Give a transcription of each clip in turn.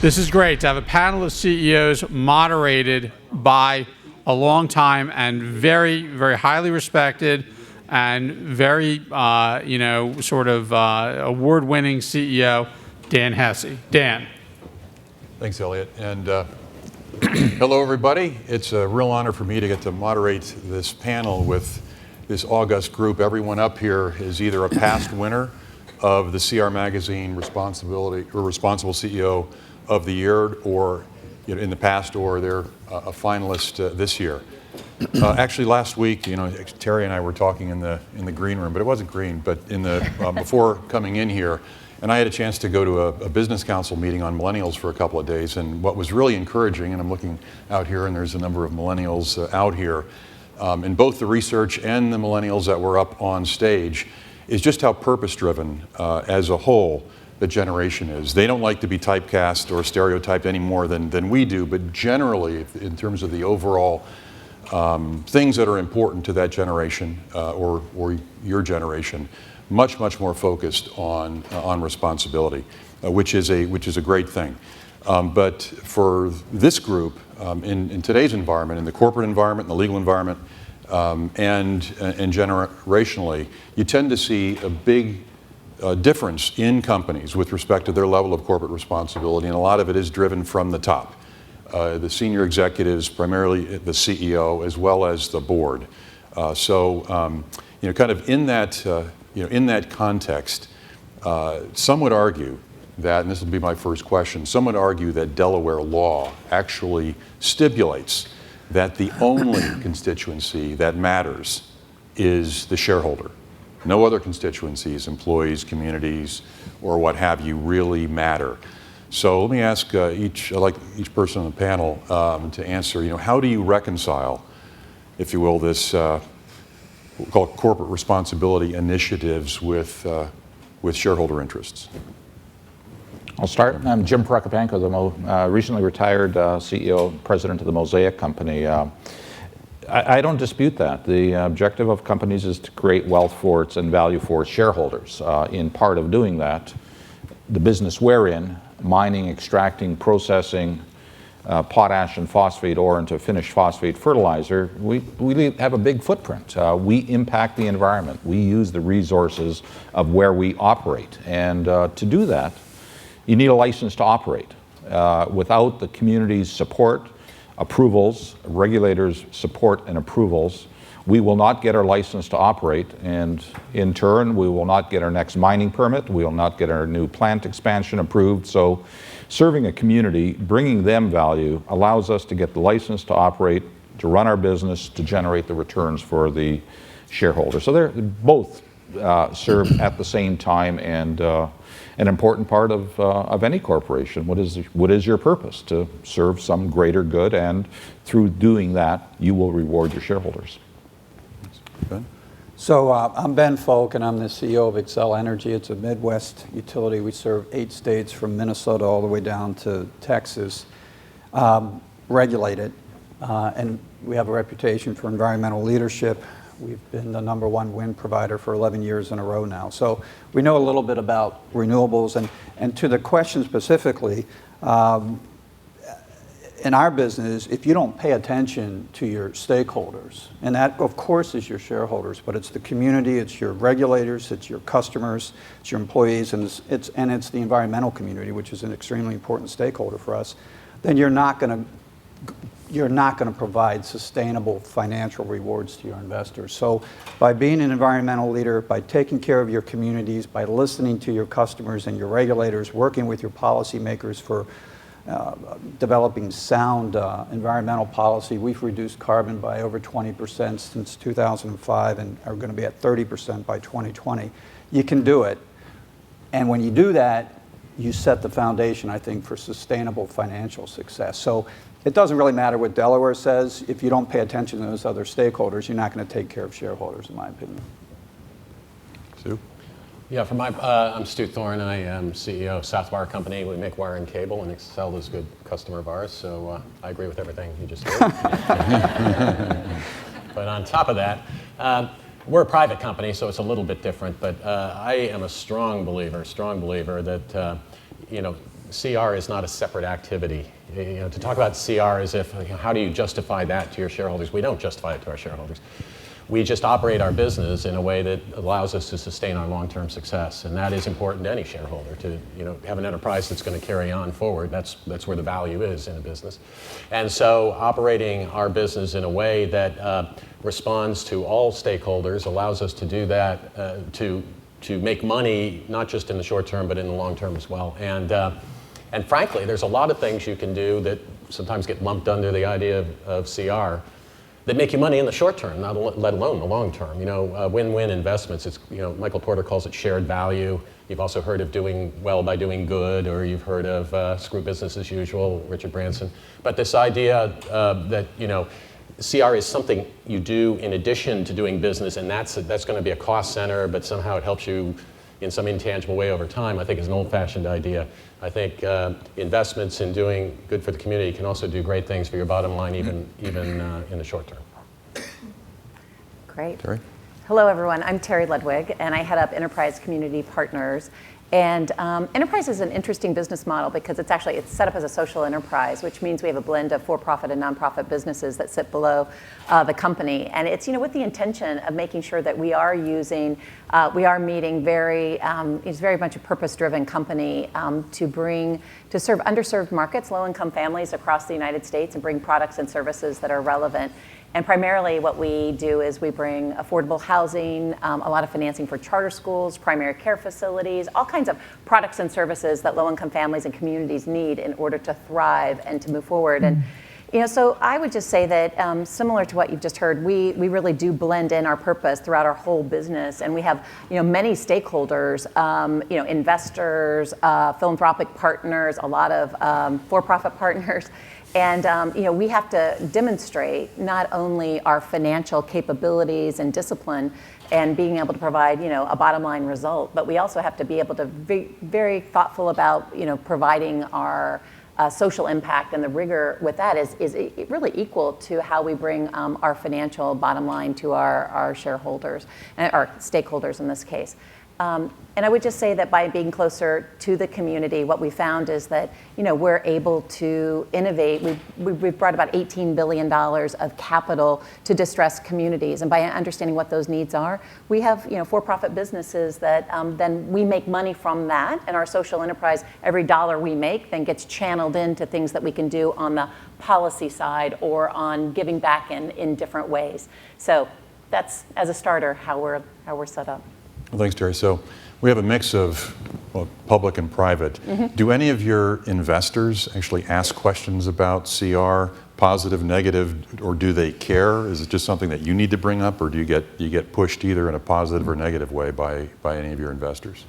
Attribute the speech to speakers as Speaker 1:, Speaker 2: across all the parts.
Speaker 1: This is great to have a panel of CEOs moderated by a long time and very, very highly respected and very, award-winning CEO, Dan Hesse. Dan.
Speaker 2: Thanks, Elliot. And hello, everybody. It's a real honor for me to get to moderate this panel with this august group. Everyone up here is either a past winner of the CR Magazine Responsible CEO of the Year, or in the past, or they're a finalist this year. Actually, last week, Terry and I were talking in the green room, but it wasn't green, but in the before coming in here, and I had a chance to go to a business council meeting on millennials for a couple of days. And what was really encouraging, and I'm looking out here, and there's a number of millennials out here, in both the research and the millennials that were up on stage, is just how purpose-driven as a whole the generation is. They don't like to be typecast or stereotyped any more than we do, but generally, in terms of the overall things that are important to that generation or your generation, much more focused on responsibility, which is a great thing. But for this group, in today's environment, in the corporate environment, in the legal environment, and generationally, you tend to see a big difference in companies with respect to their level of corporate responsibility, and a lot of it is driven from the top. The senior executives, primarily the CEO, as well as the board. Kind of in that context, some would argue that, and this will be my first question, some would argue that Delaware law actually stipulates that the only constituency that matters is the shareholder. No other constituencies, employees, communities, or what have you, really matter. So let me ask each person on the panel to answer, how do you reconcile, if you will, this we'll call it corporate responsibility initiatives with shareholder interests?
Speaker 3: I'll start. I'm Jim Prokopanko, the recently retired CEO, president of the Mosaic Company. I don't dispute that. The objective of companies is to create wealth for its and value for its shareholders. In part of doing that, the business we're in, mining, extracting, processing potash and phosphate ore into finished phosphate fertilizer, we have a big footprint. We impact the environment. We use the resources of where we operate. And to do that, you need a license to operate. Without the community's support, approvals, regulators' support and approvals, we will not get our license to operate, and in turn, we will not get our next mining permit, we will not get our new plant expansion approved. So serving a community, bringing them value, allows us to get the license to operate, to run our business, to generate the returns for the shareholders. So they're both serve at the same time, and an important part of any corporation. What is your purpose? To serve some greater good, and through doing that, you will reward your shareholders.
Speaker 2: Ben?
Speaker 4: So I'm Ben Folk, and I'm the CEO of Xcel Energy. It's a Midwest utility. We serve 8 states from Minnesota all the way down to Texas, regulated, and we have a reputation for environmental leadership. We've been the #1 wind provider for 11 years in a row now. So we know a little bit about renewables. And to the question specifically, in our business, if you don't pay attention to your stakeholders, and that, of course, is your shareholders, but it's the community, it's your regulators, it's your customers, it's your employees, and it's the environmental community, which is an extremely important stakeholder for us, then you're not going to provide sustainable financial rewards to your investors. So by being an environmental leader, by taking care of your communities, by listening to your customers and your regulators, working with your policymakers for developing sound environmental policy, we've reduced carbon by over 20% since 2005 and are going to be at 30% by 2020. You can do it. And when you do that, you set the foundation, I think, for sustainable financial success. So it doesn't really matter what Delaware says. If you don't pay attention to those other stakeholders, you're not going to take care of shareholders, in my opinion.
Speaker 2: Stu?
Speaker 5: Yeah, I'm Stu Thorne. I am CEO of Southwire Company. We make wire and cable, and Xcel is a good customer of ours, so I agree with everything you just did. But on top of that, we're a private company, so it's a little bit different, but I am a strong believer that CR is not a separate activity. To talk about CR as if, how do you justify that to your shareholders? We don't justify it to our shareholders. We just operate our business in a way that allows us to sustain our long-term success, and that is important to any shareholder, to have an enterprise that's going to carry on forward. That's where the value is in a business. And so operating our business in a way that responds to all stakeholders allows us to do that, to make money, not just in the short term, but in the long term as well. And frankly, there's a lot of things you can do that sometimes get lumped under the idea of CR that make you money in the short term, let alone the long term. Win-win investments. It's, Michael Porter calls it shared value. You've also heard of doing well by doing good, or you've heard of screw business as usual, Richard Branson. But this idea that CR is something you do in addition to doing business, and that's going to be a cost center, but somehow it helps you in some intangible way over time, I think is an old-fashioned idea. I think investments in doing good for the community can also do great things for your bottom line, even in the short term.
Speaker 6: Great.
Speaker 2: Terry?
Speaker 6: Hello, everyone. I'm Terry Ludwig, and I head up Enterprise Community Partners. And enterprise is an interesting business model because it's set up as a social enterprise, which means we have a blend of for-profit and nonprofit businesses that sit below the company. And it's with the intention of making sure that we are meeting it's very much a purpose-driven company to serve underserved markets, low-income families across the United States, and bring products and services that are relevant. And primarily what we do is we bring affordable housing, a lot of financing for charter schools, primary care facilities, all kinds of products and services that low-income families and communities need in order to thrive and to move forward. And so I would just say that similar to what you've just heard, we really do blend in our purpose throughout our whole business, and we have many stakeholders, investors, philanthropic partners, a lot of for-profit partners. And we have to demonstrate not only our financial capabilities and discipline and being able to provide a bottom line result, but we also have to be able to be very thoughtful about providing our social impact, and the rigor with that is really equal to how we bring our financial bottom line to our shareholders, our stakeholders in this case. And I would just say that by being closer to the community, what we found is that we're able to innovate. We've brought about $18 billion of capital to distressed communities, and by understanding what those needs are, we have for-profit businesses that then we make money from that, and our social enterprise, every dollar we make then gets channeled into things that we can do on the policy side or on giving back in different ways. So that's, as a starter, how we're set up.
Speaker 2: Well, thanks, Terry. So we have a mix of public and private. Mm-hmm. Do any of your investors actually ask questions about CR, positive, negative, or do they care? Is it just something that you need to bring up, or do you get pushed either in a positive or negative way by any of your investors?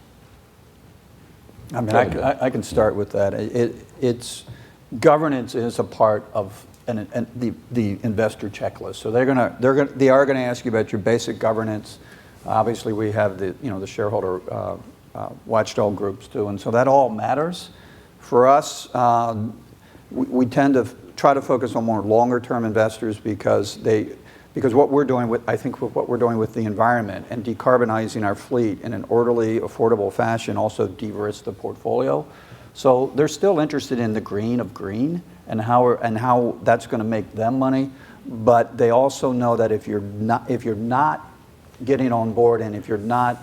Speaker 4: I mean, I can start with that. It's governance is a part of the investor checklist. So they are gonna ask you about your basic governance. Obviously, we have the shareholder watchdog groups too, and so that all matters. For us, we tend to try to focus on more longer-term investors because what we're doing with the environment and decarbonizing our fleet in an orderly, affordable fashion also de-risks the portfolio. So they're still interested in the green of green and how that's going to make them money, but they also know that if you're not getting on board, and if you're not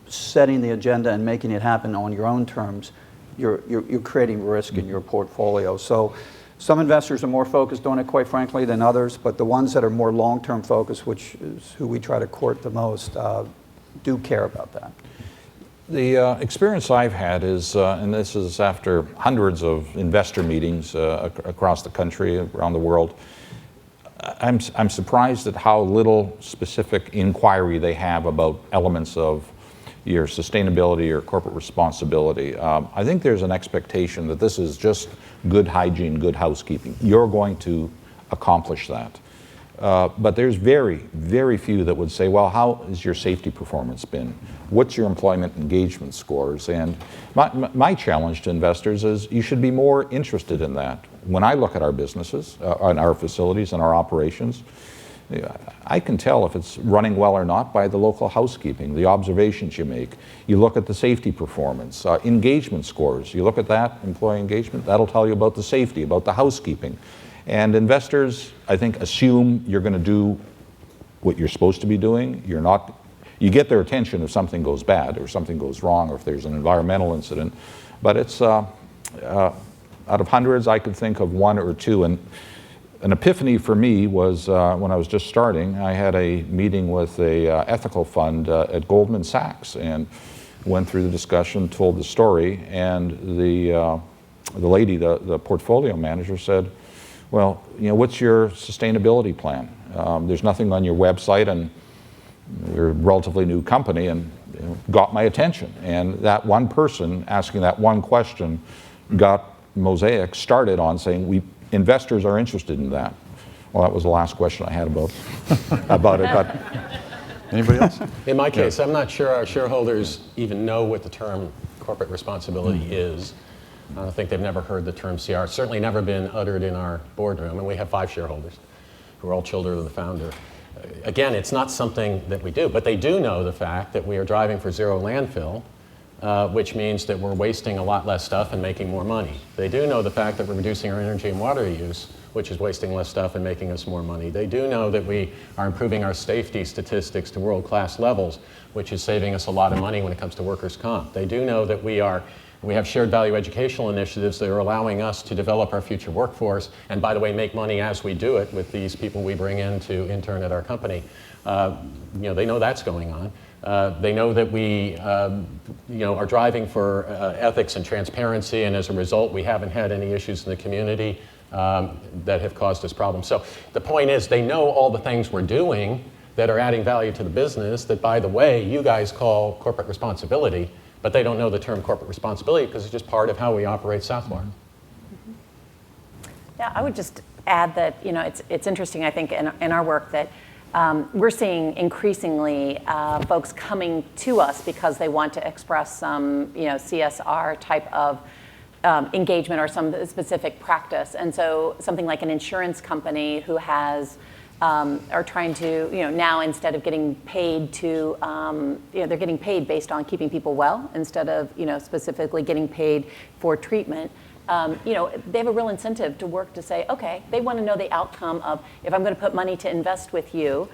Speaker 4: setting the agenda and making it happen on your own terms, you're creating risk in your portfolio. So some investors are more focused on it, quite frankly, than others, but the ones that are more long-term focused, which is who we try to court the most, do care about that.
Speaker 3: The experience I've had is, and this is after hundreds of investor meetings across the country, around the world, I'm surprised at how little specific inquiry they have about elements of your sustainability or corporate responsibility. I think there's an expectation that this is just good hygiene, good housekeeping. You're going to accomplish that. But there's very, very few that would say, well, how has your safety performance been? What's your employment engagement scores? And my challenge to investors is you should be more interested in that. When I look at our businesses, on our facilities and our operations, I can tell if it's running well or not by the local housekeeping, the observations you make. You look at the safety performance, engagement scores. You look at that, employee engagement, that'll tell you about the safety, about the housekeeping. And investors, I think, assume you're going to do what you're supposed to be doing. You're not. You get their attention if something goes bad or something goes wrong or if there's an environmental incident. But it's, out of hundreds, I could think of one or two. And an epiphany for me was when I was just starting, I had a meeting with a ethical fund at Goldman Sachs and went through the discussion, told the story, and the lady, the portfolio manager said, well, what's your sustainability plan? There's nothing on your website, and we're a relatively new company, and got my attention. And that one person asking that one question got Mosaic started on saying, investors are interested in that. Well, that was the last question I had about it. But
Speaker 2: Anybody else?
Speaker 5: In my case, I'm not sure our shareholders even know what the term corporate responsibility is. I think they've never heard the term CR. It's certainly never been uttered in our boardroom, and we have 5 shareholders who are all children of the founder. Again, it's not something that we do, but they do know the fact that we are driving for zero landfill, which means that we're wasting a lot less stuff and making more money. They do know the fact that we're reducing our energy and water use, which is wasting less stuff and making us more money. They do know that we are improving our safety statistics to world-class levels, which is saving us a lot of money when it comes to workers' comp. They do know that we have shared value educational initiatives that are allowing us to develop our future workforce, and by the way, make money as we do it with these people we bring in to intern at our company. They know that's going on. They know that we are driving for ethics and transparency, and as a result, we haven't had any issues in the community that have caused us problems. So the point is, they know all the things we're doing that are adding value to the business that, by the way, you guys call corporate responsibility, but they don't know the term corporate responsibility because it's just part of how we operate Southwire.
Speaker 6: Yeah, I would just add that it's interesting, I think, in our work that we're seeing increasingly folks coming to us because they want to express some CSR type of engagement or some specific practice. And so something like an insurance company who has are trying to, now instead of getting paid to, they're getting paid based on keeping people well instead of, specifically getting paid for treatment. They have a real incentive to work to say, okay, they want to know the outcome of, if I'm going to put money to invest with you,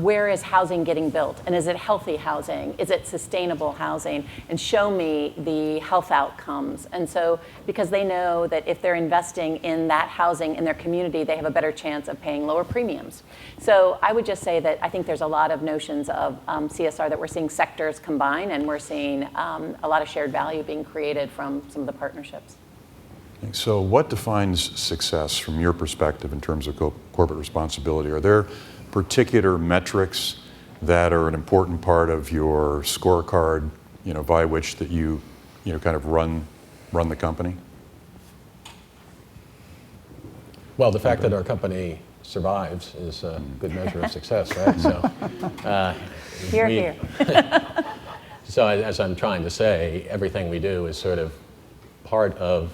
Speaker 6: where is housing getting built? And is it healthy housing? Is it sustainable housing? And show me the health outcomes. And so, because they know that if they're investing in that housing in their community, they have a better chance of paying lower premiums. So I would just say that I think there's a lot of notions of CSR that we're seeing sectors combine, and we're seeing a lot of shared value being created from some of the partnerships.
Speaker 2: So what defines success from your perspective in terms of corporate responsibility? Are there particular metrics that are an important part of your scorecard, by which that you kind of run the company? Well,
Speaker 5: the fact that our company survives is a good measure of success, right? So,
Speaker 6: Here.
Speaker 5: So as I'm trying to say, everything we do is sort of part of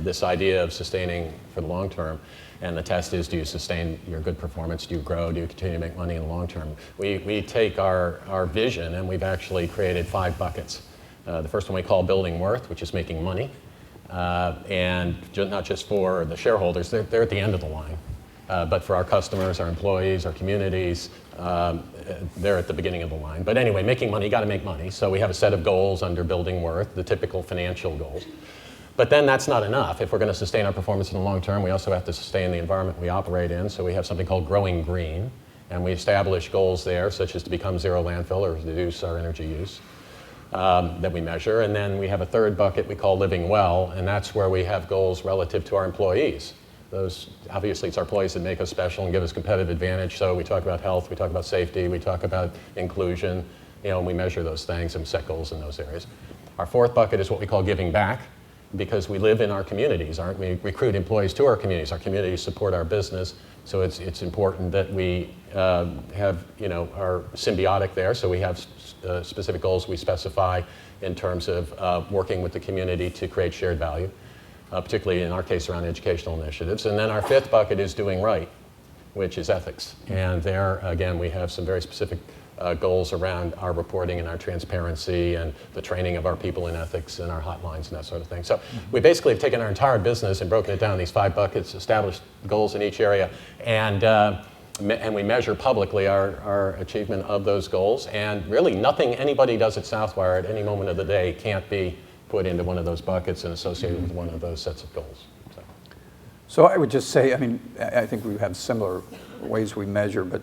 Speaker 5: this idea of sustaining for the long term. And the test is, do you sustain your good performance? Do you grow? Do you continue to make money in the long term? We take our vision, and we've actually created 5 buckets. The first one we call building worth, which is making money. And not just for the shareholders, they're at the end of the line. But for our customers, our employees, our communities, they're at the beginning of the line. But anyway, making money, you got to make money. So we have a set of goals under building worth, the typical financial goals. But then that's not enough. If we're going to sustain our performance in the long term, we also have to sustain the environment we operate in. So we have something called growing green, and we establish goals there, such as to become zero landfill or reduce our energy use that we measure. And then we have a third bucket we call living well, and that's where we have goals relative to our employees. Those, obviously, it's our employees that make us special and give us competitive advantage. So we talk about health, we talk about safety, we talk about inclusion, and we measure those things and set goals in those areas. Our fourth bucket is what we call giving back, because we live in our communities, aren't we? Recruit employees to our communities. Our communities support our business, so it's important that we are symbiotic there. So we have specific goals we specify in terms of working with the community to create shared value, particularly in our case around educational initiatives. And then our fifth bucket is doing right. which is ethics. And there, again, we have some very specific goals around our reporting and our transparency and the training of our people in ethics and our hotlines and that sort of thing. So we basically have taken our entire business and broken it down in these 5 buckets, established goals in each area, and we measure publicly our achievement of those goals. And really nothing anybody does at Southwire at any moment of the day can't be put into one of those buckets and associated with one of those sets of goals.
Speaker 4: So I would just say, I mean, I think we have similar ways we measure, but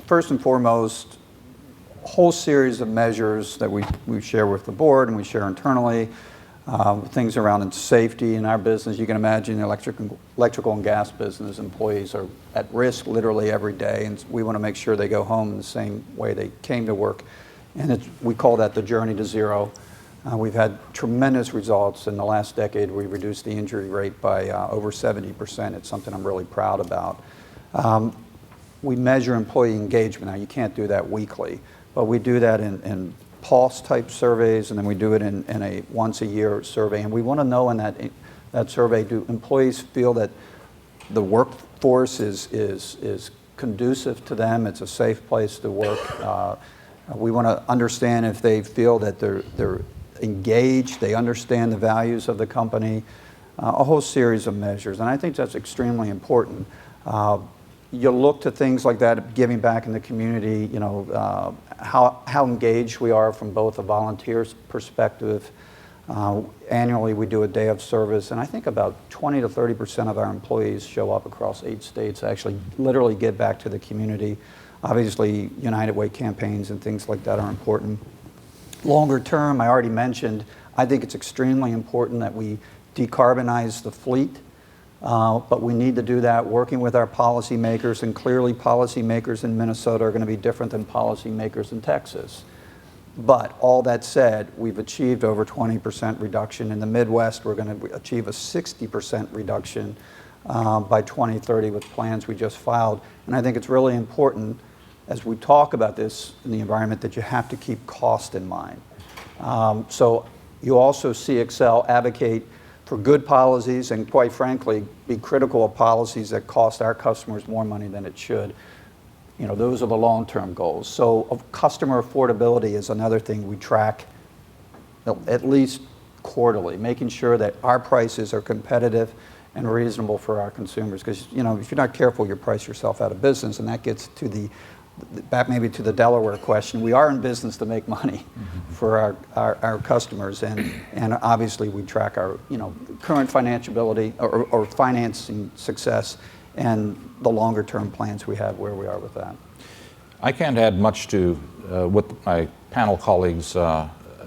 Speaker 4: first and foremost, a whole series of measures that we share with the board and we share internally, things around safety in our business. You can imagine the electrical and gas business employees are at risk literally every day, and we want to make sure they go home in the same way they came to work. And we call that the journey to zero. We've had tremendous results. In the last decade, we reduced the injury rate by over 70%. It's something I'm really proud about. We measure employee engagement. Now, you can't do that weekly, but we do that in pulse-type surveys, and then we do it in a once-a-year survey. And we want to know in that survey, do employees feel that the workforce is conducive to them, it's a safe place to work. We want to understand if they feel that they're engaged, they understand the values of the company, a whole series of measures. And I think that's extremely important. You look to things like that, giving back in the community, you know, how engaged we are from both a volunteer's perspective. Annually, we do a day of service, and I think about 20 to 30% of our employees show up across 8 states, actually literally give back to the community. Obviously, United Way campaigns and things like that are important. Longer term, I already mentioned, I think it's extremely important that we decarbonize the fleet. But we need to do that working with our policymakers, and clearly policymakers in Minnesota are going to be different than policymakers in Texas. But all that said, we've achieved over 20% reduction. In the Midwest, we're going to achieve a 60% reduction by 2030 with plans we just filed. And I think it's really important as we talk about this in the environment that you have to keep cost in mind. So you also see Excel advocate for good policies and, quite frankly, be critical of policies that cost our customers more money than it should. You know, those are the long-term goals. So customer affordability is another thing we track at least quarterly, making sure that our prices are competitive and reasonable for our consumers. Because, you know, if you're not careful, you price yourself out of business, and that gets to back maybe to the Delaware question. We are in business to make money for our customers, and obviously we track our, you know, current financiability or financing success and the longer term plans we have, where we are with that.
Speaker 3: I can't add much to what my panel colleagues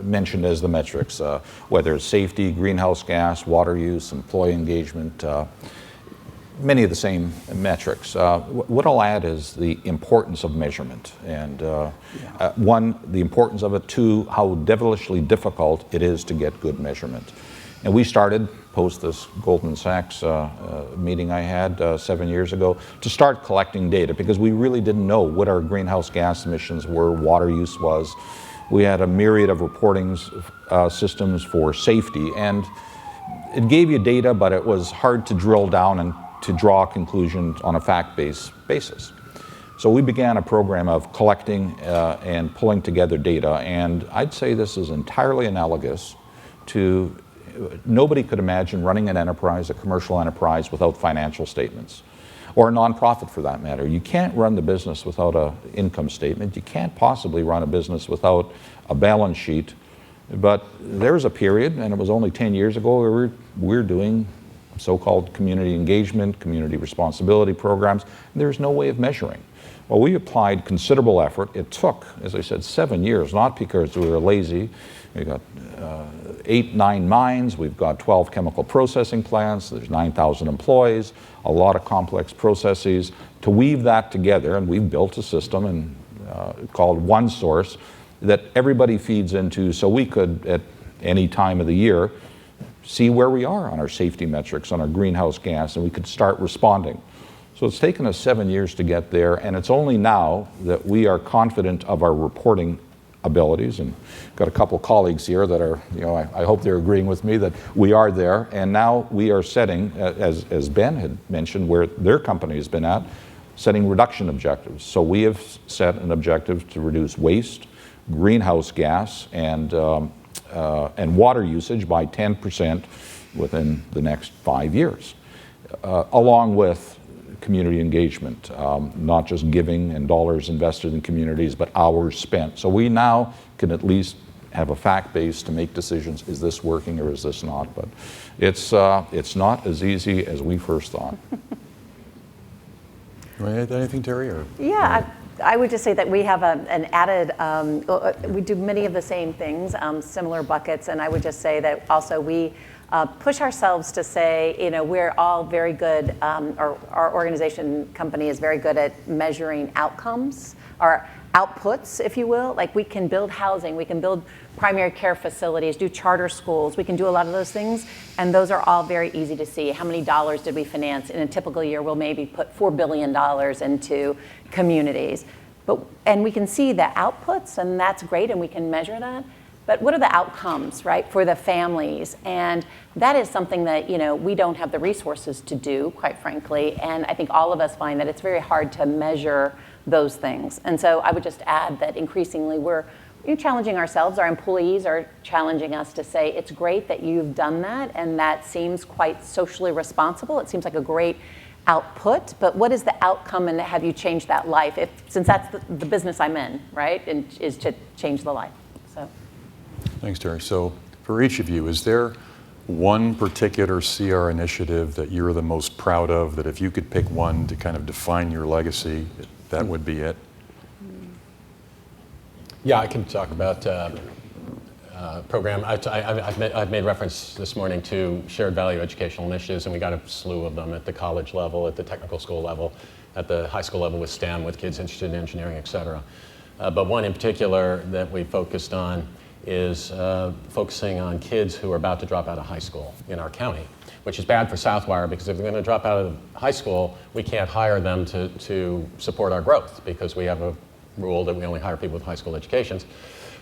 Speaker 3: mentioned as the metrics, whether it's safety, greenhouse gas, water use, employee engagement, many of the same metrics. What I'll add is the importance of measurement. And one, the importance of it. Two, how devilishly difficult it is to get good measurement. And we started, post this Goldman Sachs meeting I had 7 years ago, to start collecting data, because we really didn't know what our greenhouse gas emissions were, water use was. We had a myriad of reporting systems for safety, and it gave you data, but it was hard to drill down and to draw conclusions on a fact-based basis. So we began a program of collecting and pulling together data, and I'd say this is entirely analogous to, nobody could imagine running an enterprise, a commercial enterprise, without financial statements, or a nonprofit for that matter. You can't run the business without an income statement. You can't possibly run a business without a balance sheet. But there was a period, and it was only 10 years ago, where we were doing so-called community engagement, community responsibility programs, and there's no way of measuring. Well, we applied considerable effort. It took, as I said, 7 years, not because we were lazy. We got 8, 9 mines, we've got 12 chemical processing plants, there's 9,000 employees, a lot of complex processes. To weave that together, and we've built a system and called OneSource that everybody feeds into, so we could, at any time of the year, see where we are on our safety metrics, on our greenhouse gas, and we could start responding. So it's taken us 7 years to get there, and it's only now that we are confident of our reporting abilities, and got a couple colleagues here that are, I hope they're agreeing with me that we are there. And now we are setting, as Ben had mentioned, where their company has been at, setting reduction objectives. So we have set an objective to reduce waste, greenhouse gas, and water usage by 10% within the next 5 years, along with community engagement, not just giving and dollars invested in communities, but hours spent. So we now can at least have a fact base to make decisions. Is this working or is this not? But it's not as easy as we first thought.
Speaker 2: You want to add anything, Terry? Or?
Speaker 6: Yeah, I would just say that we have an added, we do many of the same things, similar buckets, and I would just say that also we push ourselves to say, we're all very good, our organization company is very good at measuring outcomes, or outputs, if you will. Like, we can build housing, we can build primary care facilities, do charter schools, we can do a lot of those things, and those are all very easy to see. How many dollars did we finance? In a typical year, we'll maybe put $4 billion into communities. And we can see the outputs, and that's great, and we can measure that. But what are the outcomes, right, for the families? And that is something that, we don't have the resources to do, quite frankly. And I think all of us find that it's very hard to measure those things. And so I would just add that increasingly we're challenging ourselves. Our employees are challenging us to say, it's great that you've done that, and that seems quite socially responsible. It seems like a great output, but what is the outcome, and have you changed that life? Since that's the business I'm in, right, and is to change the life. So.
Speaker 2: Thanks, Terry. So for each of you, is there one particular CR initiative that you're the most proud of, that if you could pick one to kind of define your legacy, that would be it?
Speaker 5: Yeah, I can talk about program. I've made reference this morning to shared value educational initiatives, and we got a slew of them at the college level, at the technical school level, at the high school level with STEM, with kids interested in engineering, et cetera. But one in particular that we focused on is focusing on kids who are about to drop out of high school in our county, which is bad for Southwire, because if they're going to drop out of high school, we can't hire them to support our growth, because we have a rule that we only hire people with high school educations.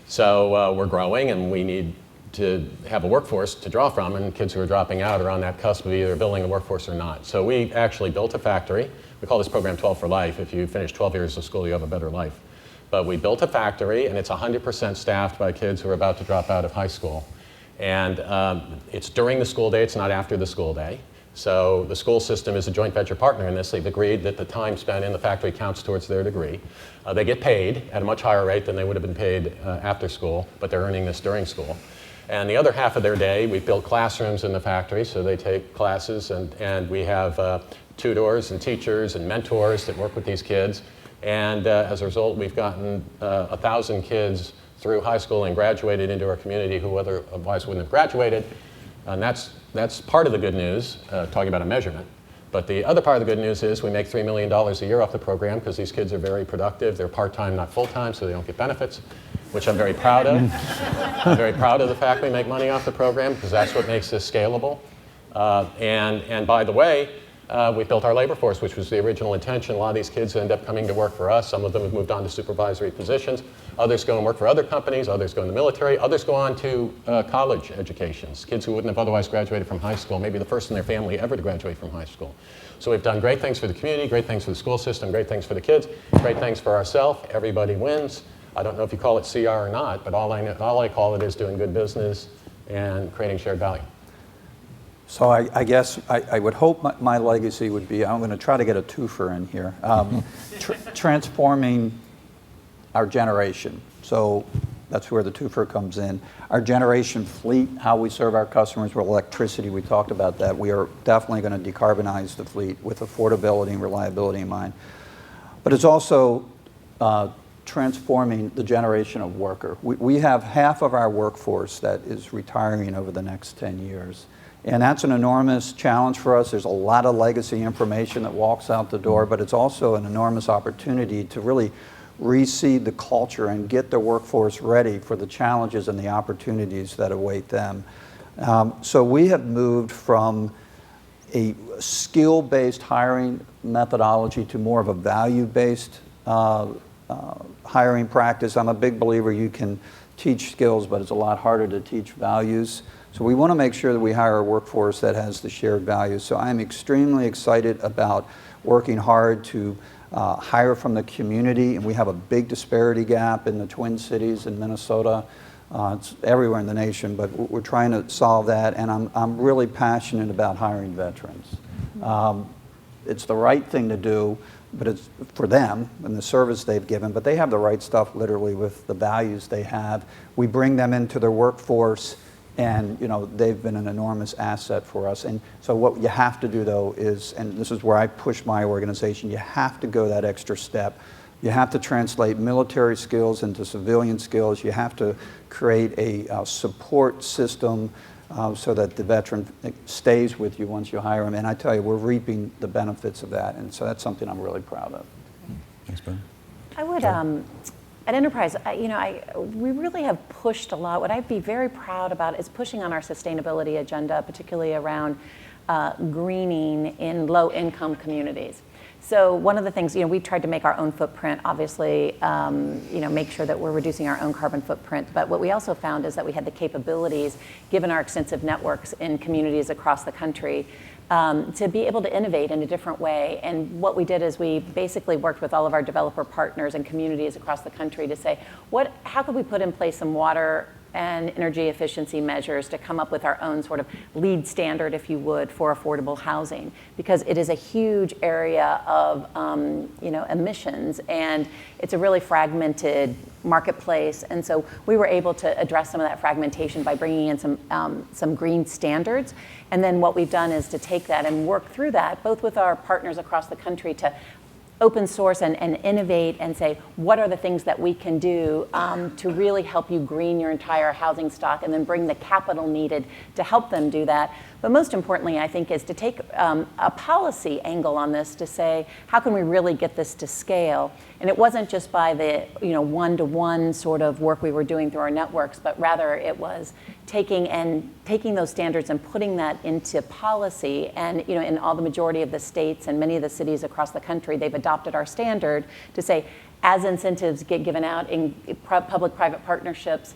Speaker 5: So we're growing, and we need to have a workforce to draw from, and kids who are dropping out are on that cusp of either building a workforce or not. So we actually built a factory. We call this program 12 for Life. If you finish 12 years of school, you have a better life. But we built a factory, and it's 100% staffed by kids who are about to drop out of high school. And it's during the school day, it's not after the school day. So the school system is a joint venture partner in this. They've agreed that the time spent in the factory counts towards their degree. They get paid at a much higher rate than they would have been paid after school, but they're earning this during school. And the other half of their day, we built classrooms in the factory, so they take classes, and we have tutors and teachers and mentors that work with these kids. And as a result, we've gotten 1,000 kids through high school and graduated into our community who otherwise wouldn't have graduated. And that's part of the good news, talking about a measurement. But the other part of the good news is we make $3 million a year off the program, because these kids are very productive. They're part-time, not full-time, so they don't get benefits, which I'm very proud of. I'm very proud of the fact we make money off the program, because that's what makes this scalable. And by the way, we built our labor force, which was the original intention. A lot of these kids end up coming to work for us. Some of them have moved on to supervisory positions. Others go and work for other companies. Others go in the military. Others go on to college educations. Kids who wouldn't have otherwise graduated from high school, maybe the first in their family ever to graduate from high school. So we've done great things for the community, great things for the school system, great things for the kids, great things for ourselves. Everybody wins. I don't know if you call it CR or not, but all I call it is doing good business and creating shared value.
Speaker 4: So I guess I would hope my legacy would be, I'm going to try to get a twofer in here, transforming our generation. So that's where the twofer comes in. Our generation fleet, how we serve our customers with electricity, we talked about that. We are definitely going to decarbonize the fleet with affordability and reliability in mind. But it's also transforming the generation of worker. We have half of our workforce that is retiring over the next 10 years. And that's an enormous challenge for us. There's a lot of legacy information that walks out the door, but it's also an enormous opportunity to really reseed the culture and get the workforce ready for the challenges and the opportunities that await them. So we have moved from a skill-based hiring methodology to more of a value-based hiring practice. I'm a big believer you can teach skills, but it's a lot harder to teach values. So we want to make sure that we hire a workforce that has the shared values. So I'm extremely excited about working hard to hire from the community, and we have a big disparity gap in the Twin Cities in Minnesota. It's everywhere in the nation, but we're trying to solve that, and I'm really passionate about hiring veterans. It's the right thing to do, but it's for them and the service they've given, but they have the right stuff literally with the values they have. We bring them into their workforce, and they've been an enormous asset for us. And so what you have to do though is, and this is where I push my organization, you have to go that extra step. You have to translate military skills into civilian skills. You have to create a support system so that the veteran stays with you once you hire him. And I tell you, we're reaping the benefits of that. And so that's something I'm really proud of.
Speaker 2: Thanks, Ben.
Speaker 6: I would, at Enterprise, we really have pushed a lot. What I'd be very proud about is pushing on our sustainability agenda, particularly around greening in low-income communities. So one of the things, we tried to make our own footprint, obviously, make sure that we're reducing our own carbon footprint. But what we also found is that we had the capabilities, given our extensive networks in communities across the country, to be able to innovate in a different way. And what we did is we basically worked with all of our developer partners and communities across the country to say, how could we put in place some water and energy efficiency measures to come up with our own sort of lead standard, if you would, for affordable housing, because it is a huge area of emissions, and it's a really fragmented marketplace. And so we were able to address some of that fragmentation by bringing in some green standards. And then what we've done is to take that and work through that, both with our partners across the country, to open source and innovate and say, what are the things that we can do to really help you green your entire housing stock, and then bring the capital needed to help them do that. But most importantly, I think, is to take a policy angle on this to say, how can we really get this to scale? And it wasn't just by the one-to-one sort of work we were doing through our networks, but rather it was taking those standards and putting that into policy. And in all the majority of the states and many of the cities across the country, they've adopted our standard to say, as incentives get given out in public-private partnerships,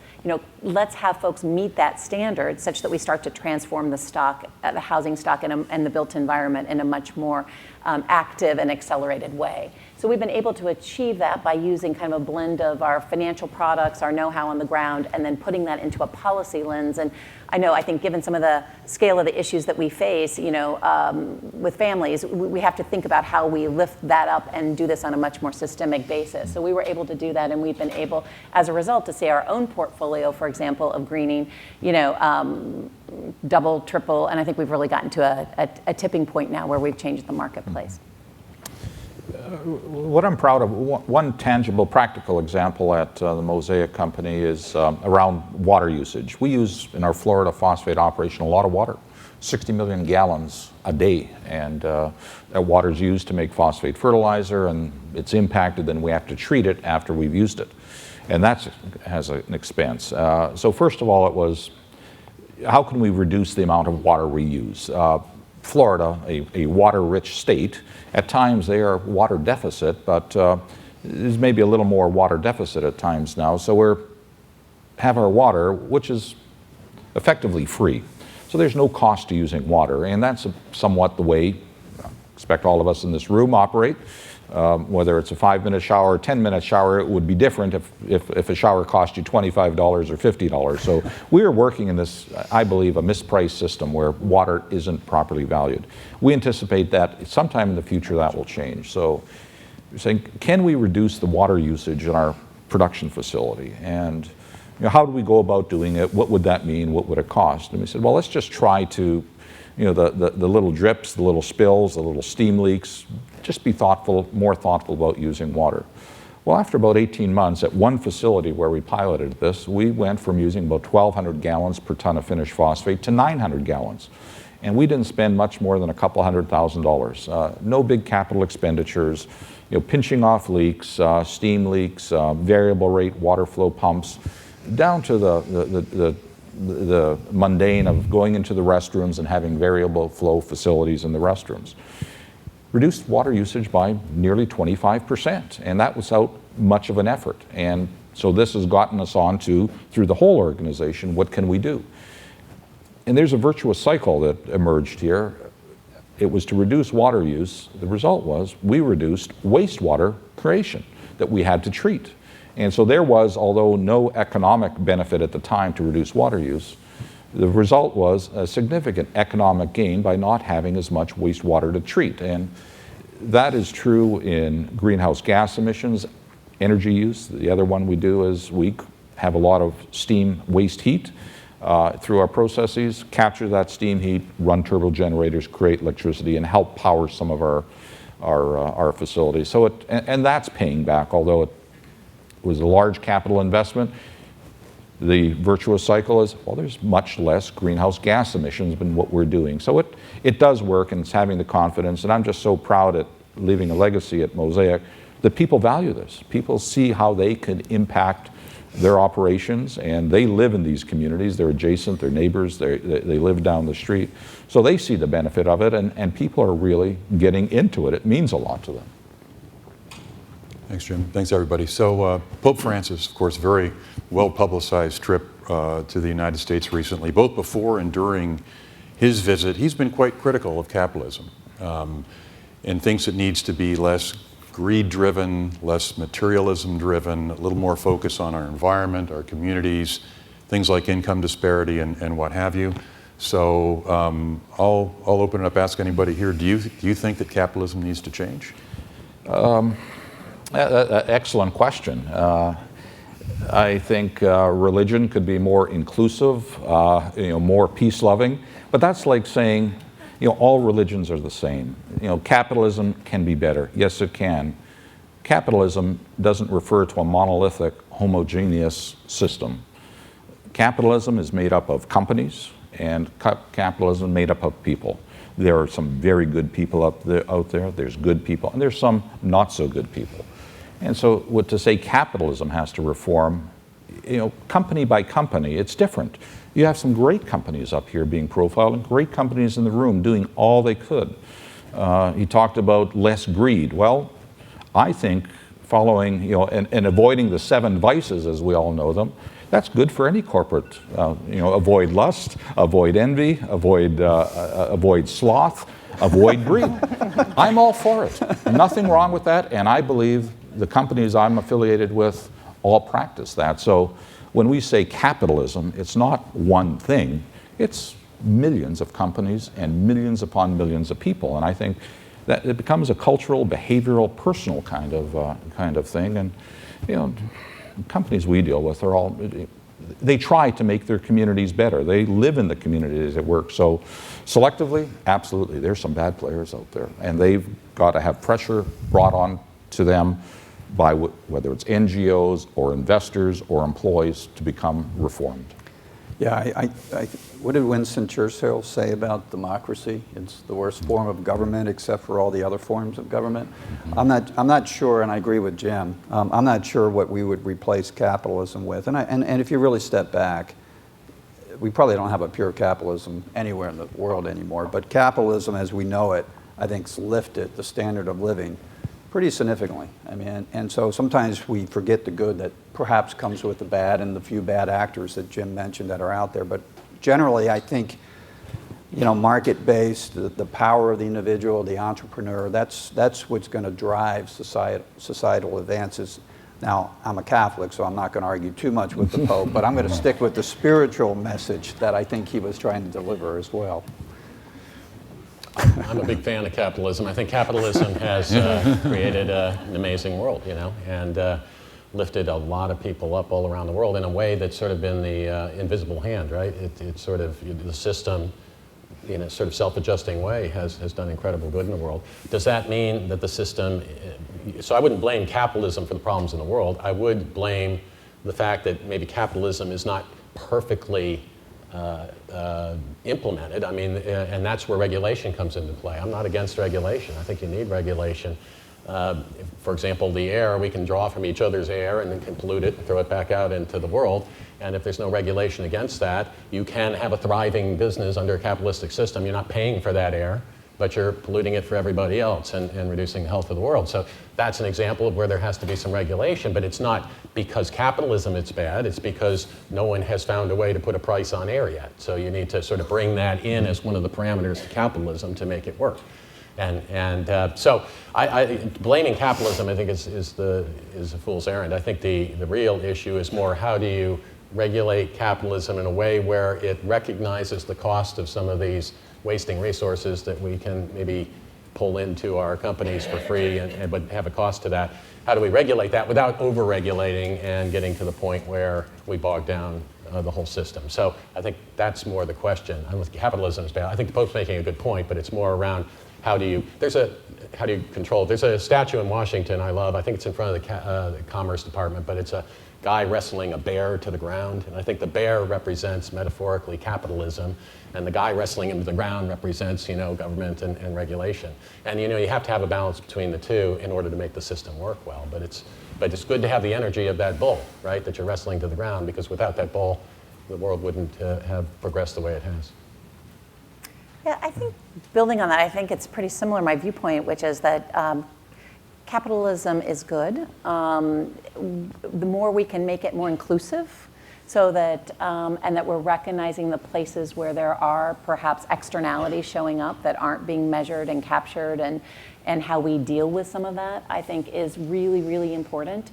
Speaker 6: let's have folks meet that standard such that we start to transform the stock, the housing stock and the built environment in a much more active and accelerated way. So we've been able to achieve that by using kind of a blend of our financial products, our know-how on the ground, and then putting that into a policy lens. And I think given some of the scale of the issues that we face, with families, we have to think about how we lift that up and do this on a much more systemic basis. So we were able to do that, and we've been able, as a result, to see our own portfolio, for example, of greening, double, triple, and I think we've really gotten to a tipping point now where we've changed the marketplace.
Speaker 3: What I'm proud of, one tangible, practical example at the Mosaic Company is around water usage. We use, in our Florida phosphate operation, a lot of water, 60 million gallons a day, and that water is used to make phosphate fertilizer, and it's impacted, then we have to treat it after we've used it. And that has an expense. So first of all, it was, how can we reduce the amount of water we use? Florida, a water-rich state, at times they are water deficit, but there's maybe a little more water deficit at times now. So we have our water, which is effectively free. So there's no cost to using water, and that's somewhat the way I expect all of us in this room operate. Whether it's a 5-minute shower or 10-minute shower, it would be different if a shower cost you $25 or $50. So we are working in this, I believe, a mispriced system where water isn't properly valued. We anticipate that sometime in the future that will change. So you're saying, can we reduce the water usage in our production facility? And how do we go about doing it? What would that mean? What would it cost? And we said, well, let's just try to, the little drips, the little spills, the little steam leaks, just be more thoughtful about using water. Well, after about 18 months at one facility where we piloted this, we went from using about 1,200 gallons per ton of finished phosphate to 900 gallons. And we didn't spend much more than a couple $100,000. No big capital expenditures, pinching off leaks, steam leaks, variable rate water flow pumps, down to the mundane of going into the restrooms and having variable flow facilities in the restrooms. reduced water usage by nearly 25%, and that was without much of an effort. And so this has gotten us on to, through the whole organization, what can we do? And there's a virtuous cycle that emerged here. It was to reduce water use. The result was we reduced wastewater creation that we had to treat. And so there was, although no economic benefit at the time to reduce water use, the result was a significant economic gain by not having as much wastewater to treat. And that is true in greenhouse gas emissions, energy use. The other one we do is we have a lot of steam waste heat through our processes, capture that steam heat, run turbo generators, create electricity, and help power some of our facilities. So and that's paying back, although it was a large capital investment. The virtuous cycle is, well, there's much less greenhouse gas emissions than what we're doing. So it does work, and it's having the confidence, and I'm just so proud at leaving a legacy at Mosaic that people value this. People see how they can impact their operations, and they live in these communities. They're adjacent, they're neighbors, they live down the street. So they see the benefit of it, and people are really getting into it. It means a lot to them.
Speaker 2: Thanks, Jim. Thanks, everybody. So Pope Francis, of course, very well-publicized trip to the United States recently. Both before and during his visit, he's been quite critical of capitalism and thinks it needs to be less greed-driven, less materialism-driven, a little more focus on our environment, our communities, things like income disparity and what have you. So I'll open it up, ask anybody here, do you think that capitalism needs to change?
Speaker 3: Excellent question. I think religion could be more inclusive, more peace-loving, but that's like saying, all religions are the same. Capitalism can be better. Yes, it can. Capitalism doesn't refer to a monolithic, homogeneous system. Capitalism is made up of companies, and capitalism is made up of people. There are some very good people out there, there's good people, and there's some not so good people. And so to say capitalism has to reform, company by company, it's different. You have some great companies up here being profiled and great companies in the room doing all they could. He talked about less greed. Well, I think following, and avoiding the 7 vices as we all know them, that's good for any corporate. Avoid lust, avoid envy, avoid sloth, avoid greed. I'm all for it. Nothing wrong with that, and I believe the companies I'm affiliated with all practice that. So when we say capitalism, it's not one thing. It's millions of companies and millions upon millions of people. And I think that it becomes a cultural, behavioral, personal kind of thing. And companies we deal with are all, they try to make their communities better. They live in the communities at work. So selectively, absolutely, there's some bad players out there, and they've got to have pressure brought on to them by whether it's NGOs or investors or employees to become reformed.
Speaker 4: Yeah, what did Winston Churchill say about democracy? It's the worst form of government except for all the other forms of government. Mm-hmm. I'm not sure, and I agree with Jim, I'm not sure what we would replace capitalism with. And if you really step back, we probably don't have a pure capitalism anywhere in the world anymore, but capitalism as we know it, I think, has lifted the standard of living pretty significantly. I mean, and so sometimes we forget the good that perhaps comes with the bad and the few bad actors that Jim mentioned that are out there. But generally, I think, market-based, the power of the individual, the entrepreneur, that's what's going to drive societal advances. Now, I'm a Catholic, so I'm not going to argue too much with the Pope, but I'm going to stick with the spiritual message that I think he was trying to deliver as well.
Speaker 5: I'm a big fan of capitalism. I think capitalism has created an amazing world, and lifted a lot of people up all around the world in a way that's sort of been the invisible hand, right? It's sort of the system, in a sort of self-adjusting way, has done incredible good in the world. Does that mean that the system, so I wouldn't blame capitalism for the problems in the world. I would blame the fact that maybe capitalism is not perfectly implemented. I mean, and that's where regulation comes into play. I'm not against regulation. I think you need regulation. For example, the air, we can draw from each other's air and then can pollute it and throw it back out into the world. And if there's no regulation against that, you can have a thriving business under a capitalistic system. You're not paying for that air, but you're polluting it for everybody else and reducing the health of the world. So that's an example of where there has to be some regulation, but it's not because capitalism is bad, it's because no one has found a way to put a price on air yet. So you need to sort of bring that in as one of the parameters of capitalism to make it work. So blaming capitalism, I think, is a fool's errand. I think the real issue is more how do you regulate capitalism in a way where it recognizes the cost of some of these wasting resources that we can maybe pull into our companies for free but have a cost to that. How do we regulate that without over-regulating and getting to the point where we bog down the whole system? So I think that's more the question. I don't think capitalism is bad. I think the Pope's making a good point, but it's more around how do you control it? There's a statue in Washington I love. I think it's in front of the Commerce Department, but it's a guy wrestling a bear to the ground. And I think the bear represents, metaphorically, capitalism. And the guy wrestling him to the ground represents, government and regulation. And, you have to have a balance between the two in order to make the system work well. But it's good to have the energy of that bull, right, that you're wrestling to the ground, because without that bull, the world wouldn't have progressed the way it has.
Speaker 6: Yeah, I think building on that, I think it's pretty similar, my viewpoint, which is that capitalism is good. The more we can make it more inclusive, so that and that we're recognizing the places where there are perhaps externalities showing up that aren't being measured and captured, and how we deal with some of that, I think, is really, really important.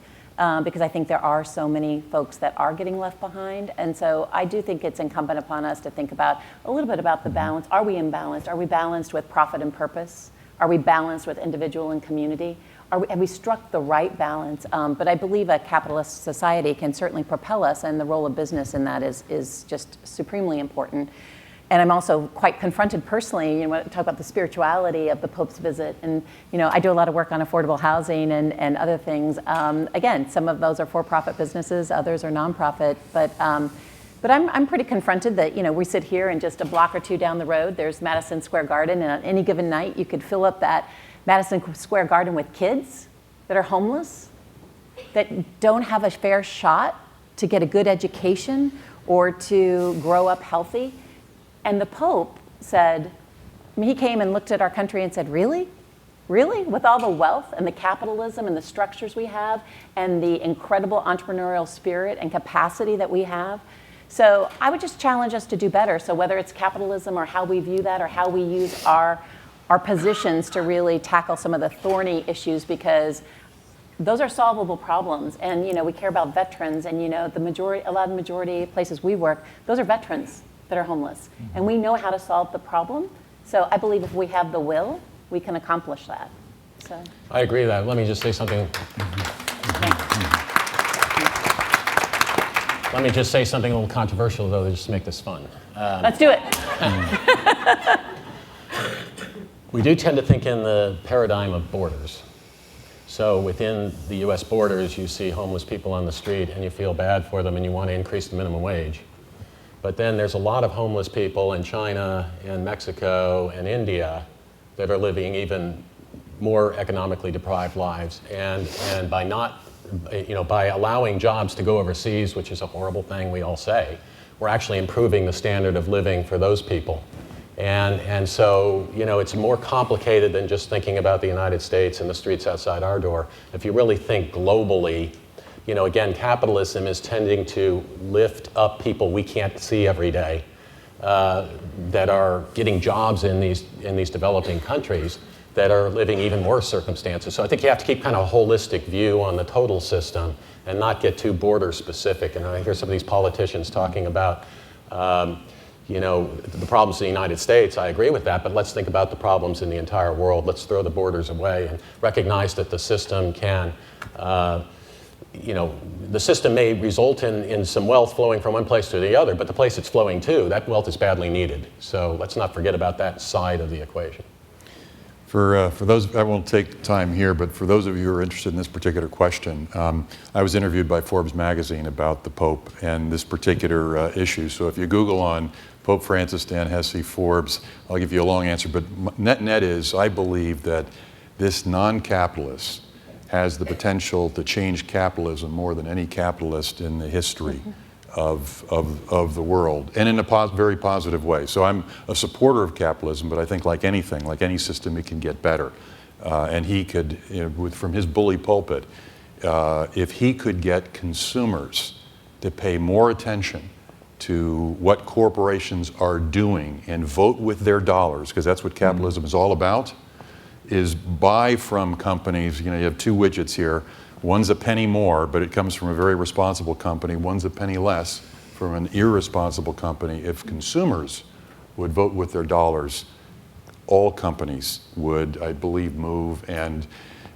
Speaker 6: Because I think there are so many folks that are getting left behind. And so I do think it's incumbent upon us to think about a little bit about the balance. Are we imbalanced? Are we balanced with profit and purpose? Are we balanced with individual and community? Have we struck the right balance? But I believe a capitalist society can certainly propel us, and the role of business in that is just supremely important. And I'm also quite confronted personally, when I talk about the spirituality of the Pope's visit. And, I do a lot of work on affordable housing and other things. Again, some of those are for-profit businesses, others are nonprofit. But I'm pretty confronted that, we sit here and just a block or two down the road, there's Madison Square Garden. And on any given night, you could fill up that Madison Square Garden with kids that are homeless, that don't have a fair shot to get a good education or to grow up healthy. And the Pope said, he came and looked at our country and said, really? Really? With all the wealth and the capitalism and the structures we have and the incredible entrepreneurial spirit and capacity that we have? So I would just challenge us to do better. So whether it's capitalism or how we view that or how we use our positions to really tackle some of the thorny issues, because those are solvable problems. And, we care about veterans, and, a lot of the majority places we work, those are veterans that are homeless. And we know how to solve the problem. So I believe if we have the will, we can accomplish that. So
Speaker 5: I agree with that. Let me just say something. Let me just say something a little controversial, though, to just make this fun.
Speaker 6: Let's do it.
Speaker 5: We do tend to think in the paradigm of borders. So within the US borders, you see homeless people on the street and you feel bad for them and you want to increase the minimum wage. But then there's a lot of homeless people in China and Mexico and India that are living even more economically deprived lives. And by by allowing jobs to go overseas, which is a horrible thing we all say, we're actually improving the standard of living for those people. And so, it's more complicated than just thinking about the United States and the streets outside our door. If you really think globally, again, capitalism is tending to lift up people we can't see every day that are getting jobs in these developing countries that are living even worse circumstances. So I think you have to keep kind of a holistic view on the total system and not get too border specific. And I hear some of these politicians talking about the problems in the United States. I agree with that, but let's think about the problems in the entire world. Let's throw the borders away and recognize that the system can the system may result in some wealth flowing from one place to the other, but the place it's flowing to, that wealth is badly needed. So let's not forget about that side of the equation.
Speaker 2: For those, I won't take time here, but for those of you who are interested in this particular question, I was interviewed by Forbes magazine about the Pope and this particular issue. So if you Google on Pope Francis, Dan Hesse, Forbes, I'll give you a long answer, but net is, I believe that this non-capitalist has the potential to change capitalism more than any capitalist in the history of the world, and in a very positive way. So I'm a supporter of capitalism, but I think like anything, like any system, it can get better. And he could, from his bully pulpit, if he could get consumers to pay more attention to what corporations are doing and vote with their dollars, because that's what capitalism is all about, is buy from companies. You have two widgets here. One's a penny more, but it comes from a very responsible company. One's a penny less from an irresponsible company. If consumers would vote with their dollars, all companies would, I believe, move, and,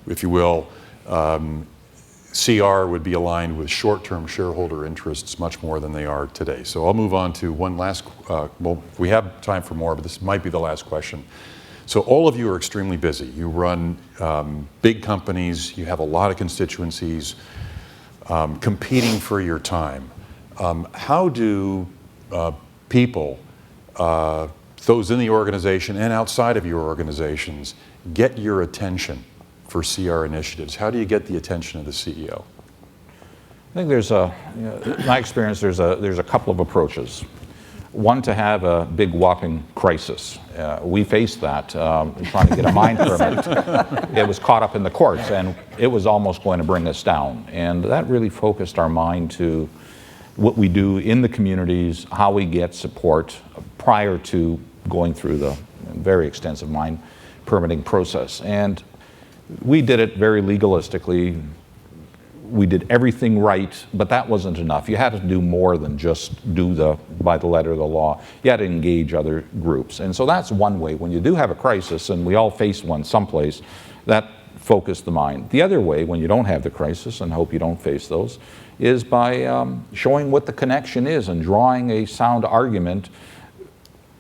Speaker 2: if you will, CR would be aligned with short-term shareholder interests much more than they are today. So I'll move on to one last, well, we have time for more, but this might be the last question. So all of you are extremely busy. You run big companies, you have a lot of constituencies competing for your time. How do people, those in the organization and outside of your organizations, get your attention for CR initiatives? How do you get the attention of the CEO?
Speaker 3: I think there's in my experience, there's a couple of approaches. One, to have a big whopping crisis. We faced that trying to get a mine permit. It was caught up in the courts, and it was almost going to bring us down. And that really focused our mind to what we do in the communities, how we get support prior to going through the very extensive mine permitting process. And we did it very legalistically. We did everything right, but that wasn't enough. You had to do more than just do by the letter of the law. You had to engage other groups. And so that's one way. When you do have a crisis, and we all face one someplace, that focused the mind. The other way, when you don't have the crisis, and hope you don't face those, is by showing what the connection is and drawing a sound argument,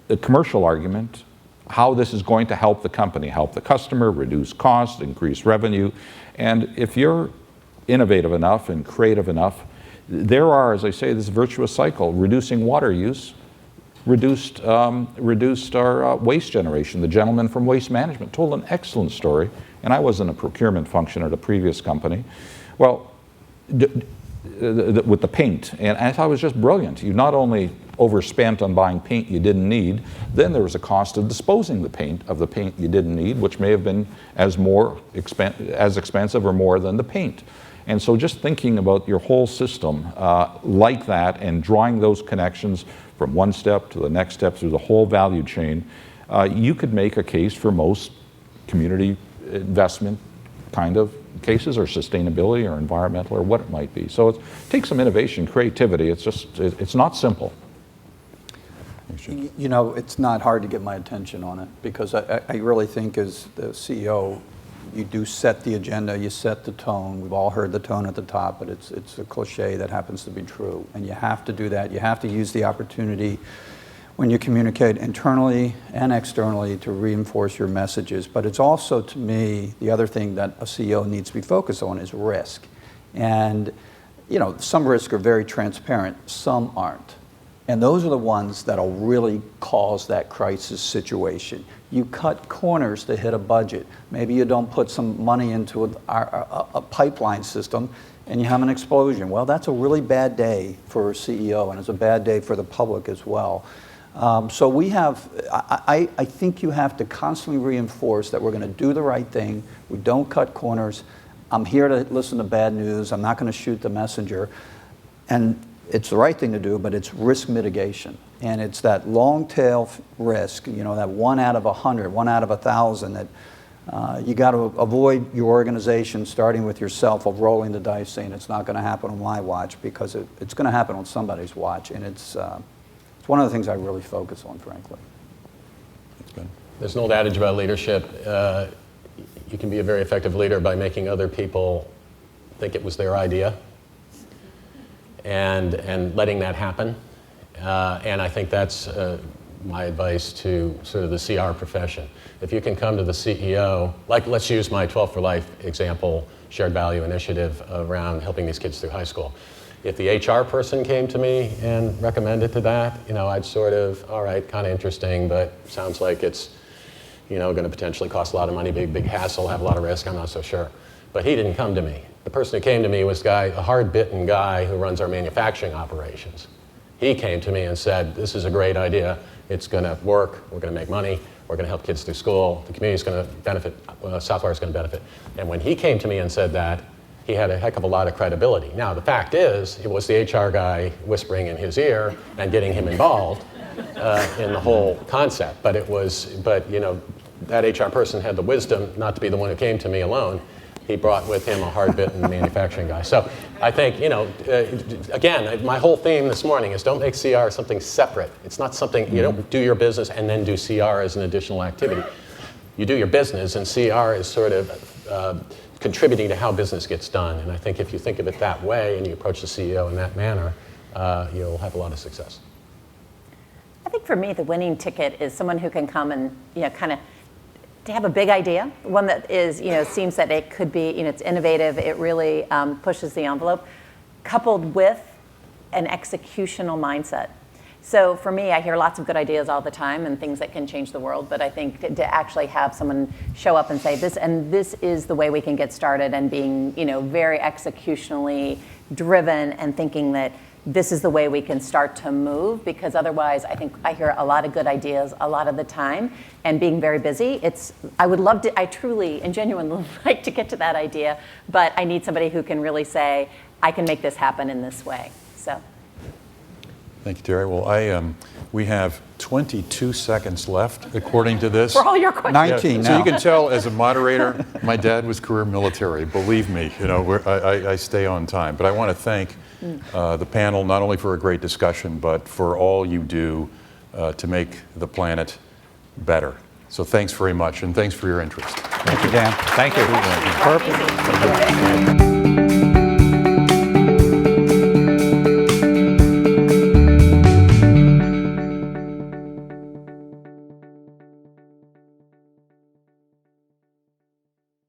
Speaker 3: a commercial argument, how this is going to help the company, help the customer, reduce costs, increase revenue. And if you're innovative enough and creative enough, there are, as I say, this virtuous cycle. Reducing water use reduced our waste generation. The gentleman from Waste Management told an excellent story, and I was in a procurement function at a previous company. Well, with the paint, and I thought it was just brilliant. You not only overspent on buying paint you didn't need, then there was a cost of disposing of the paint you didn't need, which may have been as expensive or more than the paint. And so just thinking about your whole system like that and drawing those connections from one step to the next step through the whole value chain, you could make a case for most community investment kind of cases, or sustainability or environmental or what it might be. So it takes some innovation, creativity. It's not simple.
Speaker 4: You know, it's not hard to get my attention on it, because I really think as the CEO, you do set the agenda, you set the tone. We've all heard the tone at the top, but it's a cliche that happens to be true. And you have to do that. You have to use the opportunity when you communicate internally and externally to reinforce your messages. But it's also, to me, the other thing that a CEO needs to be focused on is risk. And, you know, some risks are very transparent, some aren't. And those are the ones that'll really cause that crisis situation. You cut corners to hit a budget. Maybe you don't put some money into a pipeline system and you have an explosion. Well, that's a really bad day for a CEO, and it's a bad day for the public as well. So we have, I think you have to constantly reinforce that we're going to do the right thing. We don't cut corners. I'm here to listen to bad news. I'm not going to shoot the messenger. And it's the right thing to do, but it's risk mitigation. And it's that long tail risk, you know, that 1 out of 100, 1 out of 1,000 that you got to avoid your organization, starting with yourself, of rolling the dice saying it's not going to happen on my watch, because it's going to happen on somebody's watch. And it's one of the things I really focus on, frankly.
Speaker 2: That's good.
Speaker 5: There's an old adage about leadership. You can be a very effective leader by making other people think it was their idea, and letting that happen. And I think that's my advice to sort of the CR profession. If you can come to the CEO, like let's use my 12 for Life example, shared value initiative around helping these kids through high school. If the HR person came to me and recommended to that, you know, I'd sort of, all right, kind of interesting, but sounds like it's, you know, going to potentially cost a lot of money, big hassle, have a lot of risk, I'm not so sure. But he didn't come to me. The person who came to me was a hard-bitten guy who runs our manufacturing operations. He came to me and said, this is a great idea. It's going to work. We're going to make money. We're going to help kids through school. The community's going to benefit. Southwire's going to benefit. And when he came to me and said that, he had a heck of a lot of credibility. Now, the fact is, it was the HR guy whispering in his ear and getting him involved in the whole concept. But that HR person had the wisdom not to be the one who came to me alone. He brought with him a hard-bitten manufacturing guy. So I think, again, my whole theme this morning is don't make CR something separate. It's not something, you don't do your business and then do CR as an additional activity. You do your business, and CR is sort of contributing to how business gets done. And I think if you think of it that way and you approach the CEO in that manner, you'll have a lot of success.
Speaker 6: I think for me, the winning ticket is someone who can come and, kind of to have a big idea, one that is, seems that it could be, it's innovative, it really pushes the envelope, coupled with an executional mindset. So for me, I hear lots of good ideas all the time and things that can change the world, but I think to actually have someone show up and say this, and this is the way we can get started, and being, very executionally driven and thinking that this is the way we can start to move, because otherwise I think I hear a lot of good ideas a lot of the time, and being very busy, I truly and genuinely like to get to that idea, but I need somebody who can really say, I can make this happen in this way. So.
Speaker 2: Thank you, Terry. Well, we have 22 seconds left, according to this.
Speaker 6: For all your questions.
Speaker 4: 19
Speaker 2: So
Speaker 4: now.
Speaker 2: you can tell, as a moderator, my dad was career military. Believe me, I stay on time. But I want to thank the panel, not only for a great discussion, but for all you do to make the planet better. So thanks very much, and thanks for your interest.
Speaker 4: Thank you, Dan.
Speaker 3: Thank you.
Speaker 6: Perfect.